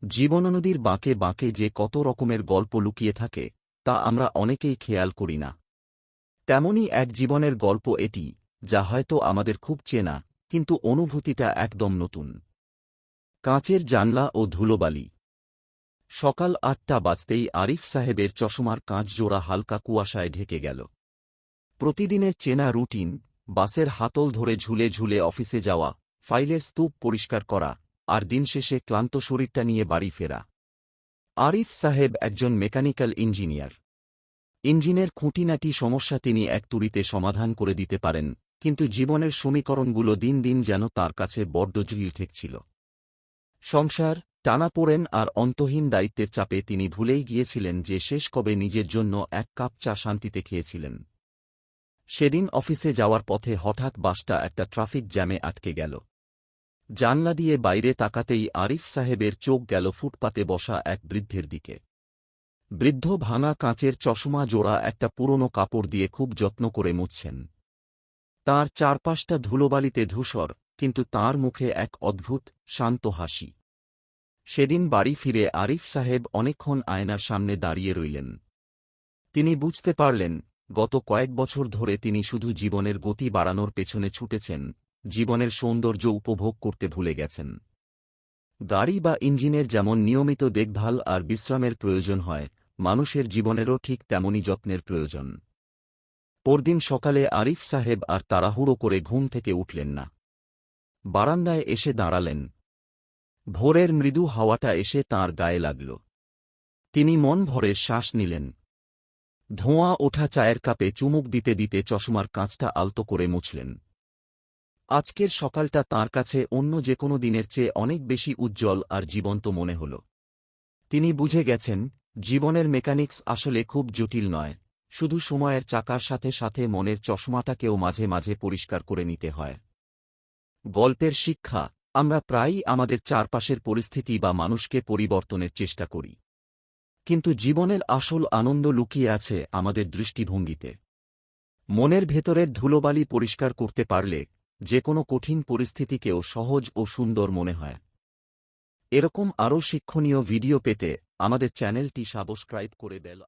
জীবননদীর বাঁকে বাঁকে যে কত রকমের গল্প লুকিয়ে থাকে তা আমরা অনেকেই খেয়াল করি না। তেমনই এক জীবনের গল্প এটি, যা হয়তো আমাদের খুব চেনা, কিন্তু অনুভূতিটা একদম নতুন। কাঁচের জানলা ও ধুলোবালি। সকাল ৮টা বাজতেই আরিফ সাহেবের চশমার কাঁচ জোড়া হালকা কুয়াশায় ঢেকে গেল। প্রতিদিনের চেনা রুটিন, বাসের হাতল ধরে ঝুলে ঝুলে অফিসে যাওয়া, ফাইলের স্তূপ পরিষ্কার করা, আর দিন শেষে ক্লান্ত শরীরটা নিয়ে বাড়ি ফেরা। আরিফ সাহেব একজন মেকানিক্যাল ইঞ্জিনিয়ার। ইঞ্জিনের খুঁটিনাটি সমস্যা তিনি এক তুড়িতে সমাধান করে দিতে পারেন, কিন্তু জীবনের সমীকরণগুলো দিন দিন যেন তার কাছে বড্ড জটিল ঠেকছিল। সংসার, টানাপোড়েন আর অন্তহীন দায়িত্বের চাপে তিনি ভুলেই গিয়েছিলেন যে শেষ কবে নিজের জন্য এক কাপ চা শান্তিতে খেয়েছিলেন। সেদিন অফিসে যাওয়ার পথে হঠাৎ বাসটা একটা ট্রাফিক জ্যামে আটকে গেল। জানলা দিয়ে বাইরে তাকাতেই আরিফ সাহেবের চোখ গেল ফুটপাতে বসা এক বৃদ্ধের দিকে। বৃদ্ধ ভাঙা কাঁচের চশমা জোড়া একটা পুরনো কাপড় দিয়ে খুব যত্ন করে মুছছেন। তাঁর চারপাশটা ধুলোবালিতে ধূসর, কিন্তু তাঁর মুখে এক অদ্ভুত, শান্ত হাসি। সেদিন বাড়ি ফিরে আরিফ সাহেব অনেকক্ষণ আয়নার সামনে দাঁড়িয়ে রইলেন। তিনি বুঝতে পারলেন, গত কয়েক বছর ধরে তিনি শুধু জীবনের গতি বাড়ানোর পেছনে ছুটেছেন, জীবনের সৌন্দর্য উপভোগ করতে ভুলে গেছেন। গাড়ি বা ইঞ্জিনের যেমন নিয়মিত দেখভাল আর বিশ্রামের প্রয়োজন হয়, মানুষের জীবনেরও ঠিক তেমনই যত্নের প্রয়োজন। পরদিন সকালে আরিফ সাহেব আর তাড়াহুড়ো করে ঘুম থেকে উঠলেন না। বারান্দায় এসে দাঁড়ালেন। ভোরের মৃদু হাওয়াটা এসে তাঁর গায়ে লাগল। তিনি মন ভরে শ্বাস নিলেন। ধোঁয়া ওঠা চায়ের কাপে চুমুক দিতে দিতে চশমার কাঁচটা আলতো করে মুছলেন। আজকের সকালটা তাঁর কাছে অন্য যে কোনো দিনের চেয়ে অনেক বেশি উজ্জ্বল আর জীবন্ত মনে হল। তিনি বুঝে গেছেন, জীবনের মেকানিক্স আসলে খুব জটিল নয়, শুধু সময়ের চাকার সাথে সাথে মনের চশমাটাকেও মাঝে মাঝে পরিষ্কার করে নিতে হয়। গল্পের শিক্ষা, আমরা প্রায়ই আমাদের চারপাশের পরিস্থিতি বা মানুষকে পরিবর্তনের চেষ্টা করি, কিন্তু জীবনের আসল আনন্দ লুকিয়ে আছে আমাদের দৃষ্টিভঙ্গিতে। মনের ভেতরের ধুলোবালি পরিষ্কার করতে পারলে যে কোনো কঠিন পরিস্থিতিকেও সহজ ও সুন্দর মনে হয়। এরকম আরও শিক্ষণীয় ভিডিও পেতে আমাদের চ্যানেলটি সাবস্ক্রাইব করে বেল